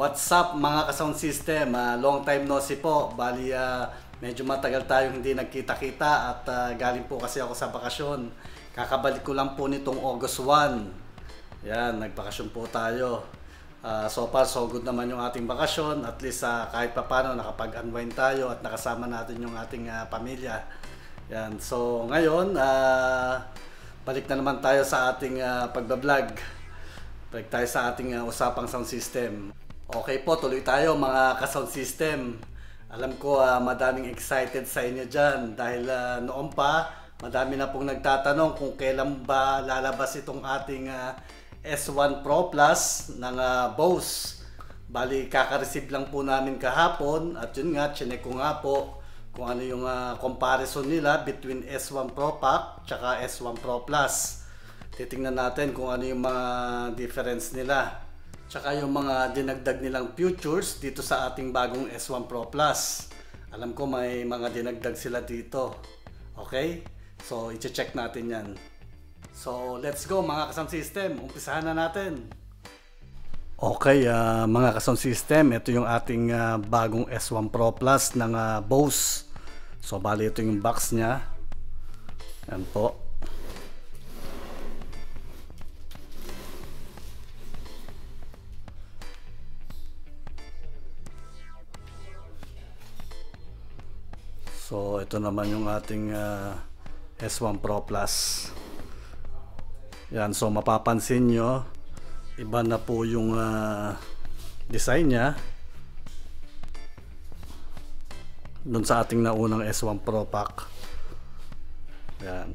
What's up mga ka-sound system? Long time no see po. Bali medyo matagal tayong hindi nagkita-kita at galing po kasi ako sa bakasyon. Kakabalik ko lang po nitong August 1. Yan, nagbakasyon po tayo. So far so good naman yung ating bakasyon. At least kahit papano nakapag-unwind tayo at nakasama natin yung ating pamilya. Yan. So ngayon balik na naman tayo sa ating pagbablog. Balik tayo sa ating usapang sound system. Okay po, tuloy tayo mga ka-sound system. Alam ko madaming excited sa inyo dyan dahil noon pa madami na pong nagtatanong kung kailan ba lalabas itong ating S1 Pro Plus ng Bose. Bali kaka-receive lang po namin kahapon at yun nga, chinek ko nga po kung ano yung comparison nila between S1 Pro Pack tsaka S1 Pro Plus. Titingnan natin kung ano yung mga difference nila. Tsaka yung mga dinagdag nilang features dito sa ating bagong S1 Pro Plus. Alam ko may mga dinagdag sila dito. Okay? So, i-check natin yan. So, let's go mga ka-sound system. Umpisahan na natin. Okay, mga ka-sound system. Ito yung ating bagong S1 Pro Plus ng Bose. So, bali ito yung box niya. Yan po. So ito naman yung ating S1 Pro Plus. Yan, so mapapansin nyo iba na po yung design nya dun sa ating naunang S1 Pro Pack. Yan.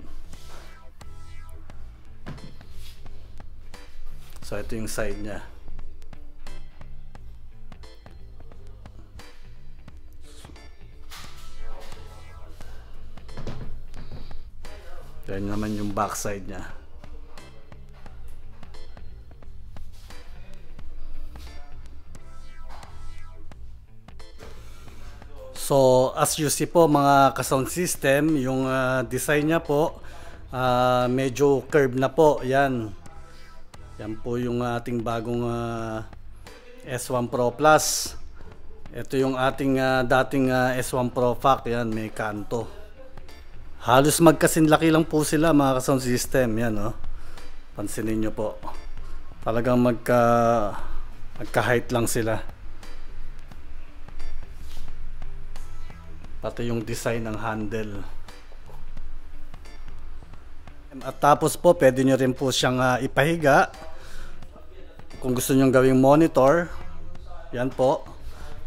So ito yung side nya. Yan naman yung backside niya. So as you see po mga ka-sound system, yung design niya po medyo curve na po. Yan. Yan po yung ating bagong S1 Pro Plus. Ito yung ating dating S1 Pro Pack. Yan, may kanto. Halos magkasinlaki lang po sila mga ka-sound system. Yan, oh. Pansinin nyo po. Talagang magka-height lang sila. Pati yung design ng handle. At tapos po, pwede nyo rin po siyang ipahiga. Kung gusto nyo gawing monitor. Yan po.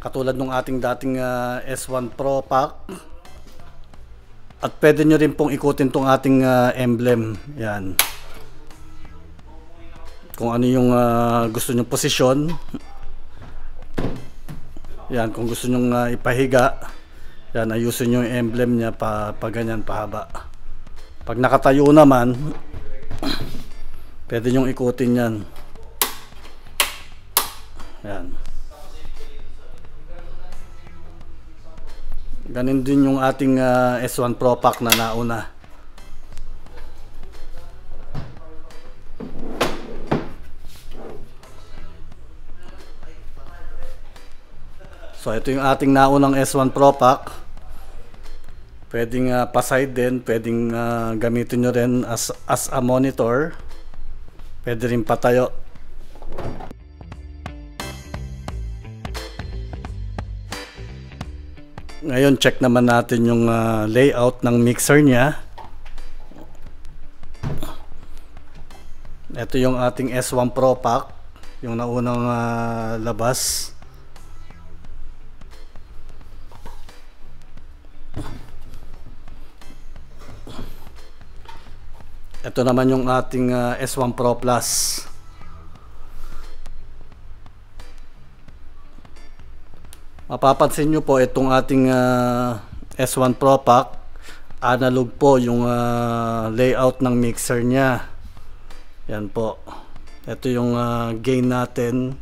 Katulad ng ating dating S1 Pro Pack. At pwede nyo rin pong ikutin tong ating emblem. Yan. Kung ano yung gusto nyo posisyon. Yan. Kung gusto nyo ipahiga. Yan. Ayusin nyo yung emblem nya pa ganyan pahaba. Pag nakatayo naman, pwede nyo ikutin yan. Yan. Ganon din yung ating S1 Pro Pack na nauna. So ito yung ating naunang S1 Pro Pack. Pwedeng pa-side din, pwedeng gamitin nyo rin as a monitor. Pwede rin patayo. Ngayon check naman natin yung layout ng mixer niya. Ito yung ating S1 Pro Pack, yung naunang labas. Ito naman yung ating S1 Pro Plus. Mapapansin nyo po itong ating S1 Pro Pack, analog po yung layout ng mixer nya. Yan po. Ito yung gain natin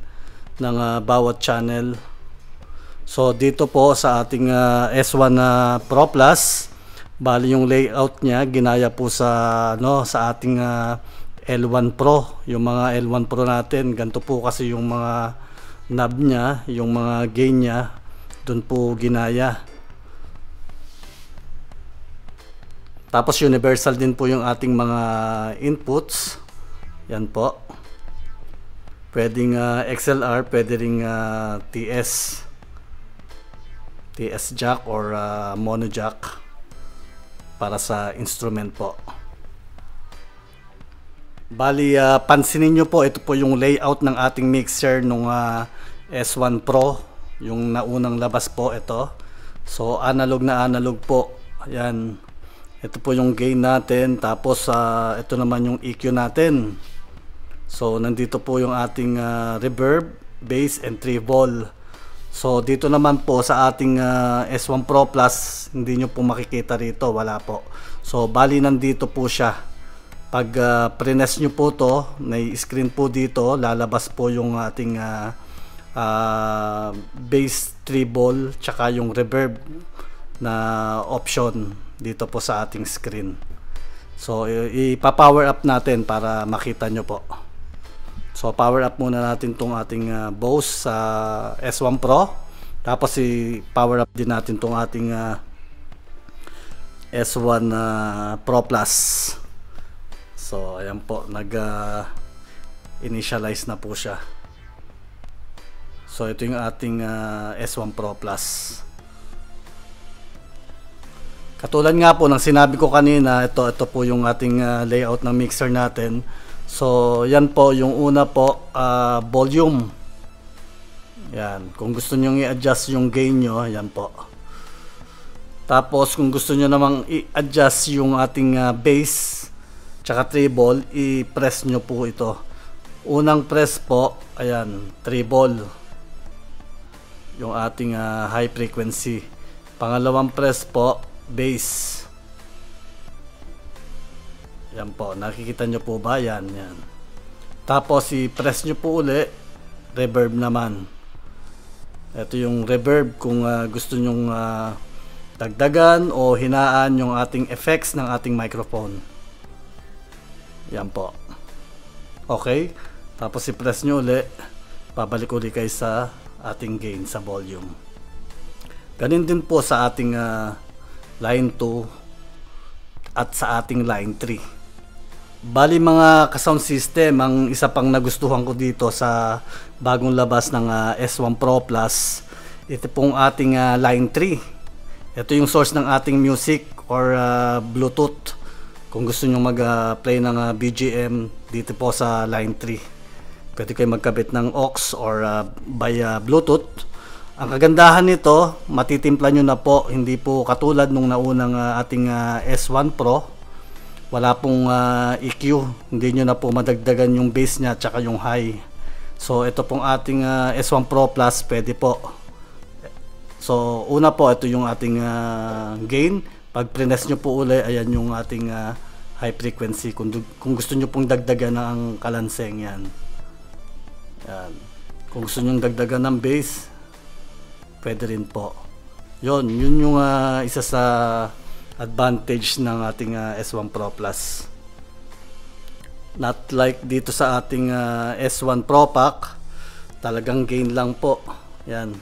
ng bawat channel. So dito po sa ating S1 Pro Plus, bali yung layout nya ginaya po sa sa ating L1 Pro. Yung mga L1 Pro natin, ganito po kasi yung mga knob niya, yung mga gain niya, dun po ginaya. Tapos universal din po yung ating mga inputs. Yan po. Pwedeng XLR, pwede ring TS jack or mono jack para sa instrument po. Bali, pansinin nyo po, ito po yung layout ng ating mixer nung S1 Pro, yung naunang labas po ito. So analog na analog po. Ayan. Ito po yung gain natin, tapos ito naman yung EQ natin. So nandito po yung ating reverb, bass, and treble. So dito naman po sa ating S1 Pro Plus, hindi nyo po makikita rito, wala po. So bali nandito po siya. Pag prines nyo po to, may screen po dito, lalabas po yung ating bass, treble, tsaka yung reverb na option dito po sa ating screen. So ipa-power up natin para makita nyo po. So power up muna natin tong ating Bose S1 Pro. Tapos i-power up din natin tong ating S1 Pro Plus. So ayan po, nag-initialize na po siya. So ito yung ating S1 Pro Plus. Katulad nga po ng sinabi ko kanina, ito po yung ating layout ng mixer natin. So yan po, yung una po, volume. Yan, kung gusto nyo i-adjust yung gain nyo, yan po. Tapos kung gusto nyo namang i-adjust yung ating bass tsaka treble, i-press nyo po ito. Unang press po, ayan, treble, yung ating high frequency. Pangalawang press po, bass. Yan po, nakikita nyo po ba? Yan, yan. Tapos i-press nyo po uli, reverb naman. Ito yung reverb kung gusto nyong dagdagan o hinaan yung ating effects ng ating microphone. Yan po. Okay. Tapos i-press nyo uli, pabalik uli kayo sa ating gain sa volume. Ganun din po sa ating line 2 at sa ating line 3. Bali mga ka-sound system, ang isa pang nagustuhan ko dito sa bagong labas ng S1 Pro Plus, ito pong ating line 3. Ito yung source ng ating music or Bluetooth. Kung gusto nyo mag-play ng BGM, dito po sa line 3. Pwede kayo magkabit ng aux or by Bluetooth. Ang kagandahan nito, matitimpla nyo na po, hindi po katulad nung naunang ating S1 Pro. Wala pong EQ, hindi nyo na po madagdagan yung bass nya tsaka yung high. So ito pong ating S1 Pro Plus, pwede po. So una po, ito yung ating gain. Pag prines nyo po uli, ayan yung ating high frequency. Kung gusto nyo pong dagdagan ng kalanseng, yan. Yan. Kung gusto nyo dagdagan ng bass, pwede rin po. Yun yung isa sa advantage ng ating S1 Pro Plus. Not like dito sa ating S1 Pro Pack, talagang gain lang po. Yan.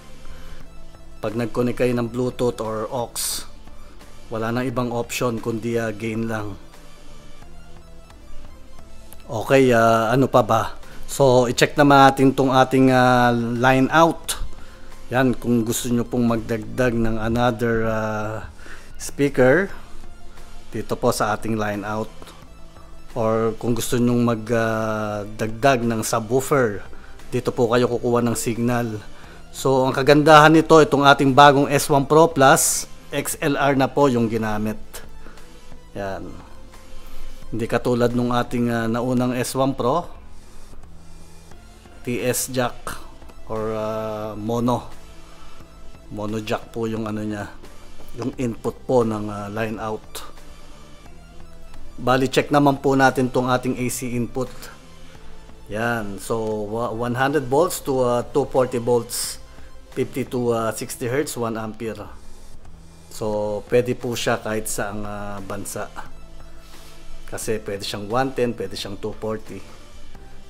Pag nag-connect kayo ng Bluetooth or aux, wala nang ibang option kundi gain lang. Okay, ano pa ba? So i-check naman natin tong ating line out. Yan, kung gusto nyo pong magdagdag ng another speaker dito po sa ating line out, or kung gusto nyo magdagdag ng subwoofer, dito po kayo kukuha ng signal. So ang kagandahan nito, itong ating bagong S1 Pro Plus, XLR na po yung ginamit. Yan. Hindi katulad nung ating naunang S1 Pro, TS jack or mono jack po yung ano niya, yung input po ng line out. Bali check naman po natin tong ating AC input. Yan, so 100 volts to 240 volts, 50 to 60 Hz, 1 ampere. So pwede po siya kahit saang bansa, kasi pwede siyang 110, pwede siyang 240.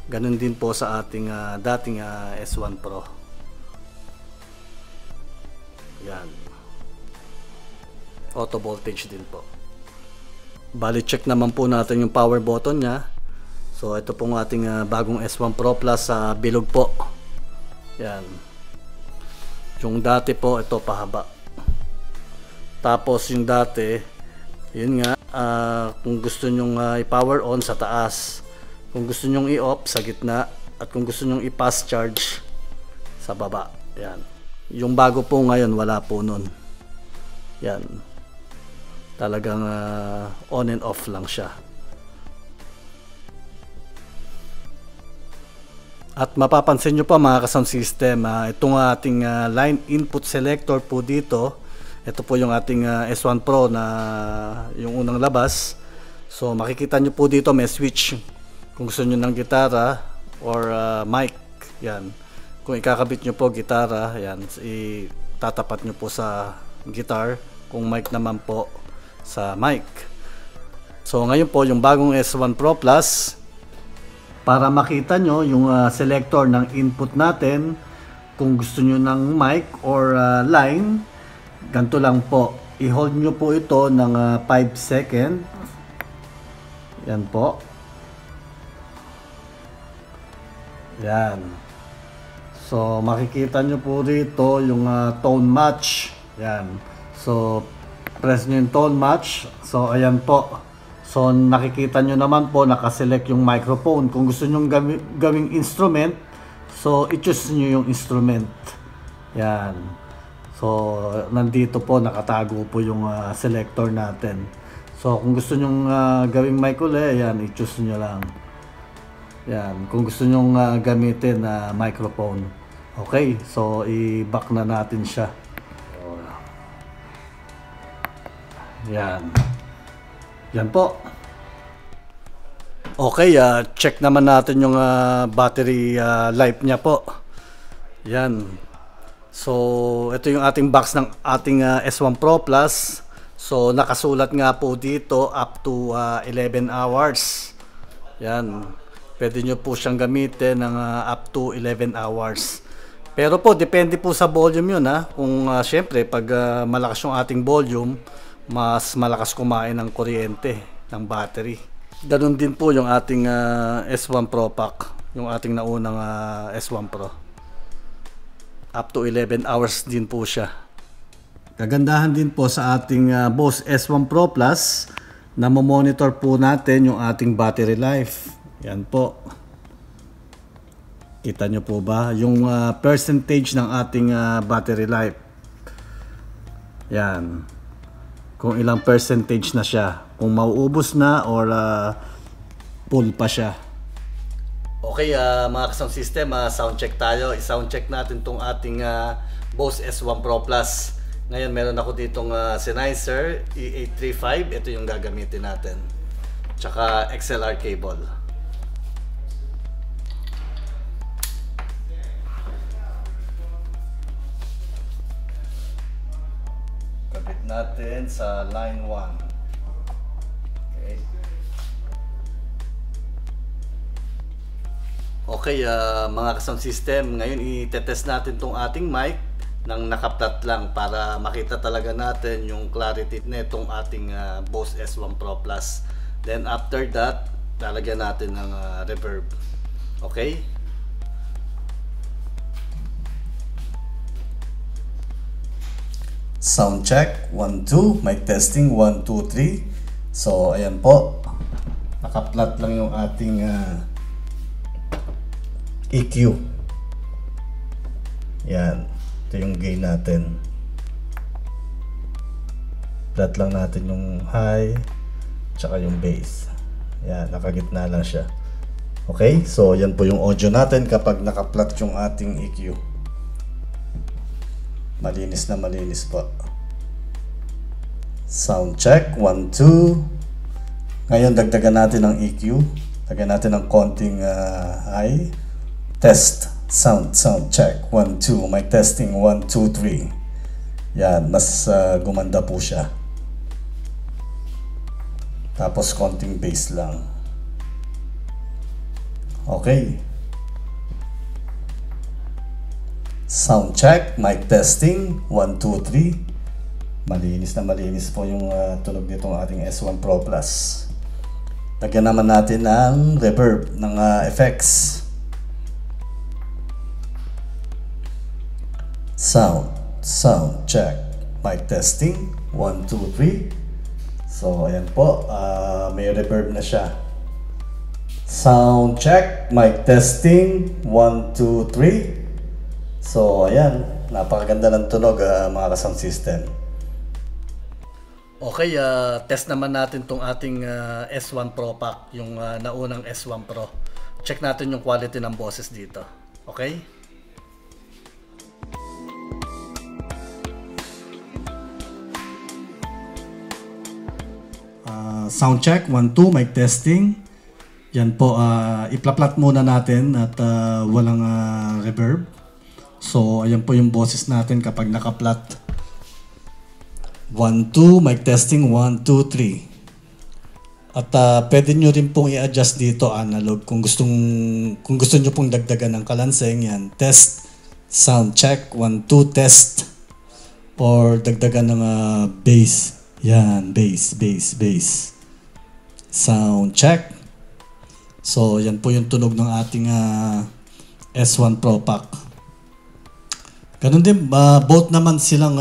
Ganun din po sa ating dating S1 Pro. Yan. Auto voltage din po. Bali check naman po natin yung power button nya. So ito pong ating bagong S1 Pro Plus sa bilog po. Yan. Yung dati po ito pahaba. Tapos yung dati, yun nga, kung gusto nyong i-power on sa taas, kung gusto nyong i-off sa gitna, at kung gusto nyong i-pass charge sa baba. Yan. Yung bago po ngayon wala po nun. Yan. Talagang on and off lang siya. At mapapansin nyo pa mga ka-sound system, itong ating line input selector po dito, ito po yung ating S1 Pro na yung unang labas. So makikita nyo po dito may switch kung gusto nyo ng gitara or mic. Yan. Kung ikakabit nyo po gitara, yan, itatapat nyo po sa guitar. Kung mic naman po sa mic. So ngayon po yung bagong S1 Pro Plus, para makita nyo yung selector ng input natin, kung gusto nyo ng mic or line, ganito lang po. I-hold nyo po ito ng 5 seconds. Yan po. Yan. So makikita nyo po rito yung tone match. Yan. So press nyo yung tone match. So ayan po. So nakikita nyo naman po nakaselect yung microphone. Kung gusto nyo gawing instrument, so i-choose nyo yung instrument. Yan. So nandito po nakatago po yung selector natin. So kung gusto nyo gawing mic ulit, yan, i-choose nyo lang. Yan. Kung gusto nyo gamitin na microphone. Okay. So i-back na natin siya. Yan. Yan po. Okay, check naman natin yung battery life niya po. Yan. So, ito yung ating box ng ating S1 Pro Plus. So, nakasulat nga po dito up to 11 hours. Yan. Pwede nyo po siyang gamitin ng up to 11 hours. Pero po, depende po sa volume yun. Kung syempre, pag malakas yung ating volume, mas malakas kumain ng kuryente ng battery. Ganun din po yung ating S1 Pro Pack, yung ating naunang S1 Pro. Up to 11 hours din po siya. Kagandahan din po sa ating Bose S1 Pro Plus na monitor po natin yung ating battery life. Yan po. Kita nyo po ba yung percentage ng ating battery life? Yan. Kung ilang percentage na siya, kung mauubos na or full pa siya. Okay, mga ka-sound system, sound check tayo. I-sound check natin tong ating Bose S1 Pro Plus. Ngayon meron ako ditong Sennheiser E835. Ito yung gagamitin natin. Tsaka XLR cable. Kabit natin sa line 1. Okay. Okay, mga ka-sound system, ngayon i-test natin tong ating mic nang naka-flat lang para makita talaga natin yung clarity nitong ating Bose S1 Pro Plus. Then after that, lalagyan natin ng reverb. Okay? Sound check, 1, 2, mic testing, 1, 2, 3. So, ayan po. Naka-flat lang yung ating EQ. Yan. Ito yung gain natin. Flat lang natin yung high, tsaka yung bass. Yan, nakagitna lang siya. Okay, so yan po yung audio natin kapag naka-flat yung ating EQ. Malinis na malinis po. Sound check, 1, 2. Ngayon dagdagan natin ng EQ. Dagdagan natin ng konting high. Test, sound check, 1, 2. Mic testing, 1, 2, 3. Yan, mas gumanda po siya. Tapos konting bass lang. Okay. Sound check, mic testing, 1, 2, 3. Malinis na malinis po yung tunog nitong ating S1 Pro Plus. Lagyan naman natin ng reverb, ng effects. Sound check, mic testing, 1, 2, 3. So ayan po, may reverb na siya. Sound check, mic testing, 1, 2, 3. So ayan, napakaganda ng tunog mga ka-sound system. Okay, test naman natin tong ating S1 Pro Pack, yung naunang S1 Pro. Check natin yung quality ng boses dito. Okay? Sound check, 1, 2, mic testing. Yan po, ipla-plat muna natin at walang reverb. So, ayan po yung boses natin kapag naka-plat. 1, 2, mic testing, 1, 2, 3. At pwede nyo rin pong i-adjust dito analog kung gusto nyo pong dagdagan ng kalanseng. Yan, test, sound check, 1, 2, test. Or dagdagan ng bass. Yan, bass. Sound check. So, yan po yung tunog ng ating S1 Pro Pack. Ganun din, both naman silang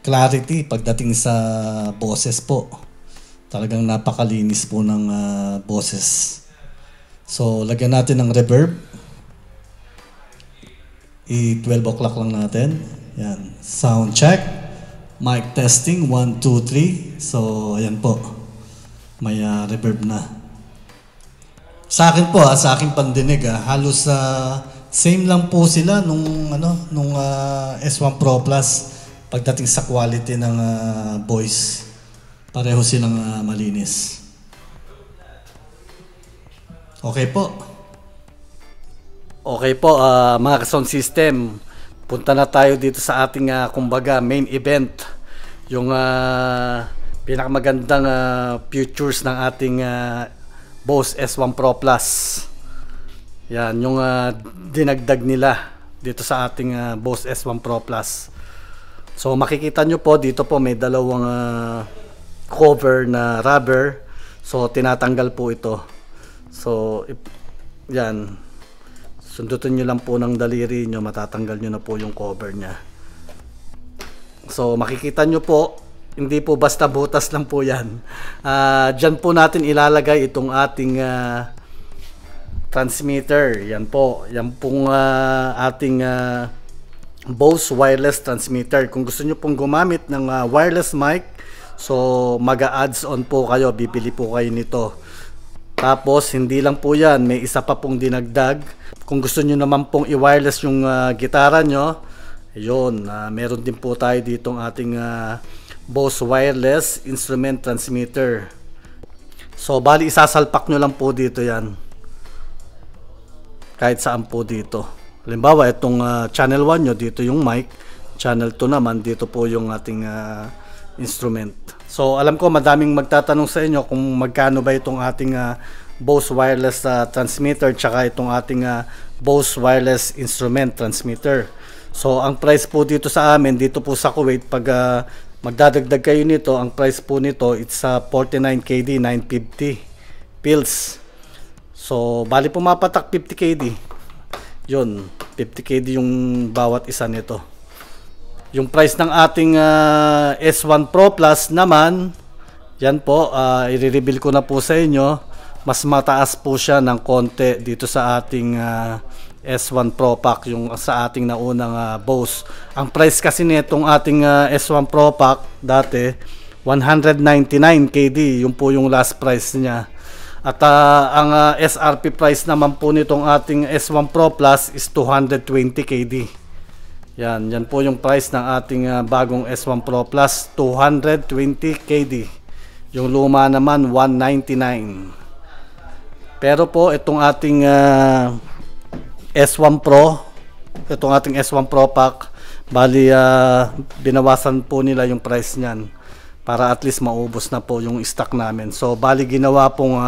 clarity pagdating sa boses po. Talagang napakalinis po ng boses. So, lagyan natin ng reverb. I-12 o'clock lang natin. Yan, sound check. Mic testing, 1, 2, 3. So, ayan po. May reverb na. Sa akin po, sa aking pandinig, halos same lang po sila nung S1 Pro Plus pagdating sa quality ng voice. Pareho silang malinis. Okay po. Okay po, mga ka-sound system. Punta na tayo dito sa ating kumbaga main event. Yung pinakamagandang features ng ating Bose S1 Pro Plus. Yan, yung dinagdag nila dito sa ating Bose S1 Pro Plus. So makikita nyo po, dito po may dalawang cover na rubber. So tinatanggal po ito. So yan, sundutin nyo lang po ng daliri nyo, matatanggal nyo na po yung cover nya. So makikita nyo po, hindi po basta butas lang po yan. Dyan po natin ilalagay itong ating transmitter. Yan po. Yan pong ating Bose wireless transmitter. Kung gusto nyo pong gumamit ng wireless mic, so mag-a-adds on po kayo. Bibili po kayo nito. Tapos hindi lang po yan, may isa pa pong dinagdag. Kung gusto nyo naman pong i-wireless yung gitara nyo, ayun, meron din po tayo ditong ating Bose wireless instrument transmitter. So bali isasalpak nyo lang po dito yan. Kahit saan po dito. Halimbawa itong channel 1 nyo, dito yung mic. Channel 2 naman, dito po yung ating instrument. So alam ko madaming magtatanong sa inyo kung magkano ba itong ating Bose wireless transmitter tsaka itong ating Bose wireless instrument transmitter. So ang price po dito sa amin, dito po sa Kuwait, pag magdadagdag kayo nito, ang price po nito it's 49 KD 950 pills. So bali pumapatak 50 KD. Yun, 50 KD yung bawat isa nito. Yung price ng ating S1 Pro Plus naman, yan po, i-reveal ko na po sa inyo. Mas mataas po siya ng konti dito sa ating S1 Pro Pack, yung sa ating naunang Bose. Ang price kasi nitong ating S1 Pro Pack dati 199 KD, yung po yung last price niya. At ang SRP price naman po nitong ating S1 Pro Plus is 220 KD. Yan po yung price ng ating bagong S1 Pro Plus, 220 KD. Yung luma naman 199. Pero po itong ating S1 Pro, itong ating S1 Pro Pack, bali binawasan po nila yung price niyan para at least maubos na po yung stock namin. So bali ginawa pong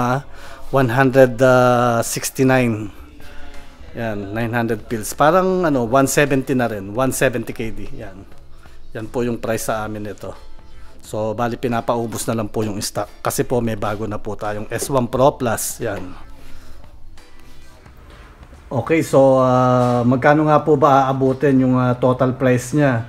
169. Yan, 900 pills. Parang 170 na rin, 170 KD. Yan. Yan po yung price sa amin nito. So, bali pinapaubos na lang po yung stock kasi po may bago na po tayong S1 Pro Plus. Yan. Okay, so magkano nga po ba aabutin yung total price niya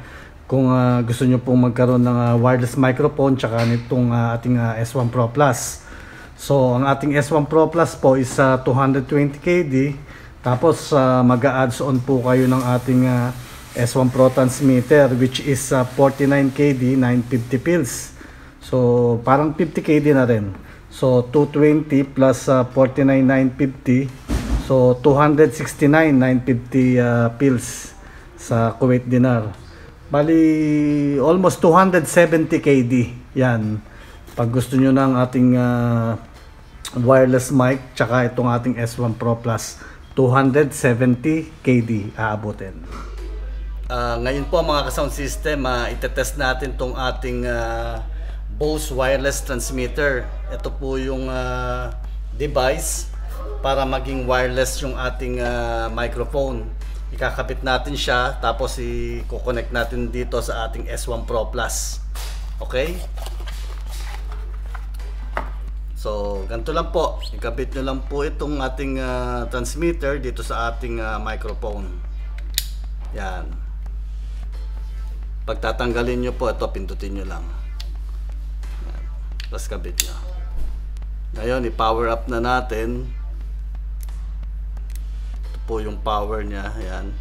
kung gusto nyo pong magkaroon ng wireless microphone tsaka nitong ating S1 Pro Plus. So, ang ating S1 Pro Plus po is 220 KD. Tapos, mag-a-adds on po kayo ng ating S1 Pro transmitter which is 49 KD, 950 pills. So, parang 50 KD na rin. So, 220 plus 49, 950. So, 269, 950 pills sa Kuwait dinar. Bali, almost 270 KD. Yan. Pag gusto nyo ng ating wireless mic, tsaka itong ating S1 Pro Plus, 270 KD aabutin. Ngayon po mga ka-sound system, itetest natin itong ating Bose wireless transmitter. Ito po yung device para maging wireless yung ating microphone. Ikakabit natin siya, tapos i-connect natin dito sa ating S1 Pro Plus. Okay? So, ganito lang po. Ikabit nyo lang po itong ating transmitter dito sa ating microphone. Yan. Pagtatanggalin nyo po, ito, pindutin nyo lang. Yan. Tapos kabit nyo. Ngayon, i-power up na natin. Ito po yung power niya. Yan.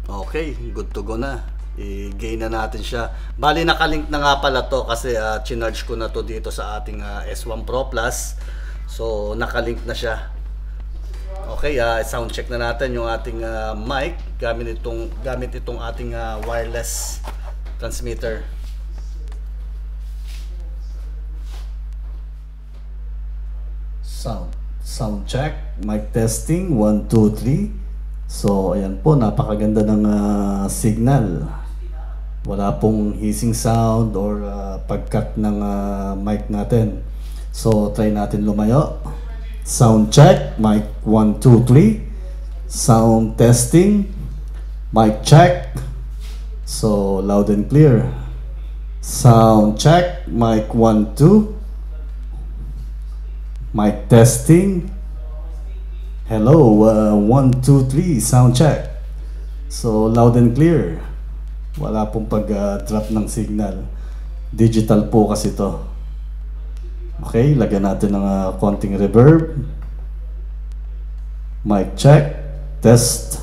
Okay, good to go na. I-gain na natin siya. Bali, nakalink na nga pala to kasi chinarge ko na to dito sa ating S1 Pro Plus. So, nakalink na siya. Okay, sound check na natin yung ating mic gamit itong ating wireless transmitter. Sound check, mic testing, 1 2 3. So, ayan po, napakaganda ng signal. Wala pong hissing sound or pag-cut ng mic natin. So, try natin lumayo. Sound check, mic 1 2 3. Sound testing, mic check. So, loud and clear. Sound check, mic 1 2. Mic testing. Hello, 1 2 3, sound check. So, loud and clear. Wala pong pag-drop ng signal. Digital po kasi to. Okay, lagyan natin ng konting reverb. Mic check. Test.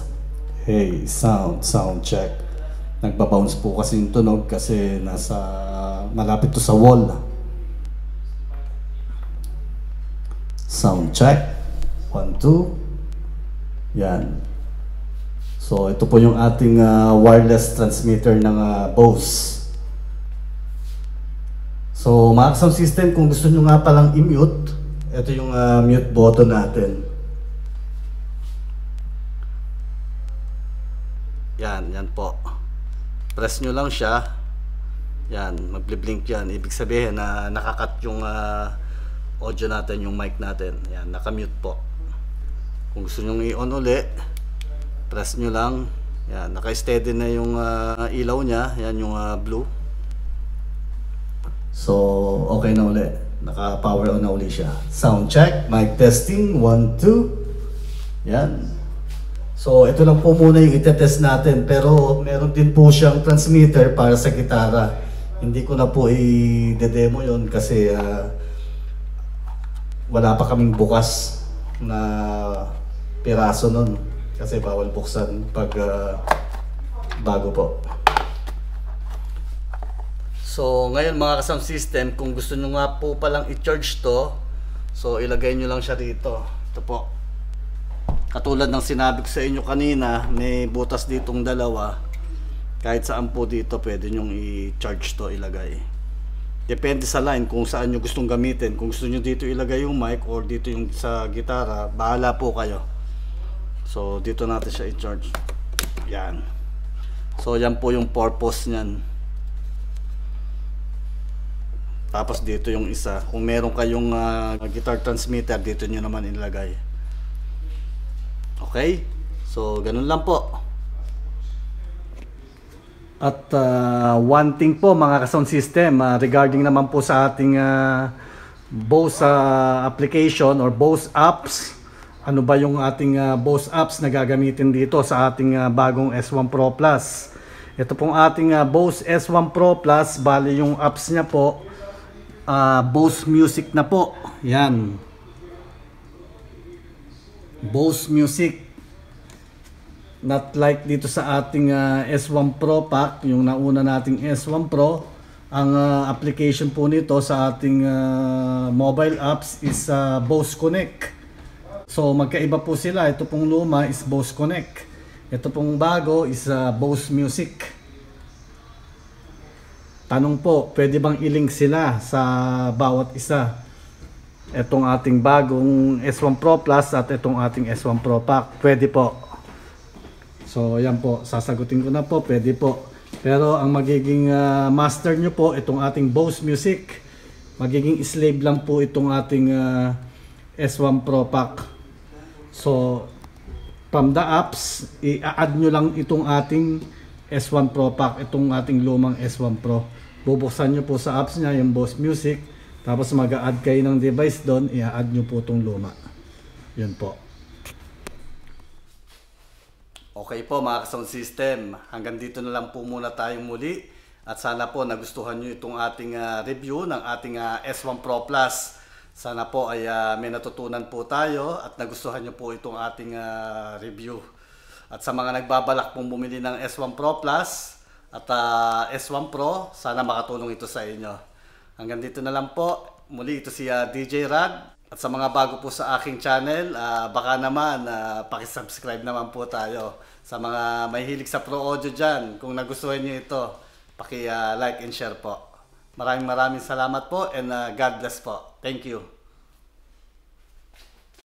Hey, sound check. Nagbabounce po kasi yung tunog kasi malapit to sa wall. Sound check. 1 2. Yan. So, ito po yung ating wireless transmitter ng Bose. So, mga sound system, kung gusto nyo nga palang i-mute, ito yung mute button natin. Yan po. Press nyo lang siya. Yan, magble-blink yan. Ibig sabihin na nakakat yung audio natin, yung mic natin. Yan, naka-mute po. Kung gusto nyo i-on uli, press nyo lang. Yan, naka-steady na yung ilaw niya. Yan yung blue. So, okay na uli. Naka-power on na uli siya. Sound check, mic testing, 1 2. Yan. So, ito lang po muna yung itetest natin. Pero, meron din po siyang transmitter para sa gitara. Hindi ko na po i-demo yun kasi wala pa kaming bukas na piraso nun. Kasi bawal buksan pag bago po. So, ngayon mga ka-sound system, kung gusto nyo nga po palang i-charge to, so ilagay nyo lang siya dito. Ito po. Katulad ng sinabi ko sa inyo kanina, may butas ditong dalawa. Kahit saan po dito, pwede nyong i-charge to, ilagay. Depende sa line kung saan nyo gustong gamitin. Kung gusto nyo dito ilagay yung mic or dito yung sa gitara, bahala po kayo. So, dito natin siya i-charge. Yan. So, yan po yung purpose nyan. Tapos dito yung isa. Kung meron kayong guitar transmitter, dito nyo naman ilagay. Okay? So, ganun lang po. At one thing po mga ka-sound system, regarding naman po sa ating Bose application or Bose apps. Ano ba yung ating Bose apps na gagamitin dito sa ating bagong S1 Pro Plus? Ito pong ating Bose S1 Pro Plus, bali yung apps niya po, Bose Music na po. Yan. Bose Music. Not like dito sa ating S1 Pro Pack, yung nauna nating S1 Pro. Ang application po nito sa ating mobile apps is Bose Connect. So magkaiba po sila. Ito pong luma is Bose Connect. Ito pong bago is Bose Music. Tanong po, pwede bang i-link sila sa bawat isa? Itong ating bagong S1 Pro Plus at itong ating S1 Pro Pack. Pwede po. So yan po, sasagutin ko na po, pwede po. Pero ang magiging master nyo po, itong ating Bose Music. Magiging slave lang po itong ating S1 Pro Pack. So from the apps, i-add nyo lang itong ating S1 Pro Pack, itong ating lumang S1 Pro. Bubuksan nyo po sa apps niya yung Bose Music, tapos mag-a-add kayo ng device doon, i-add nyo po itong luma. Yun po. Okay po mga ka-sound system, hanggang dito na lang po muna tayong muli. At sana po nagustuhan nyo itong ating review ng ating S1 Pro Plus. Sana po ay may natutunan po tayo at nagustuhan nyo po itong ating review. At sa mga nagbabalak pong bumili ng S1 Pro Plus at S1 Pro, sana makatulong ito sa inyo. Hanggang dito na lang po. Muli ito si DJ Rag. At sa mga bago po sa aking channel, baka naman pakisubscribe naman po tayo. Sa mga may hilig sa Pro Audio dyan, kung nagustuhan nyo ito, paki-like and share po. Maraming salamat po and God bless po. Thank you.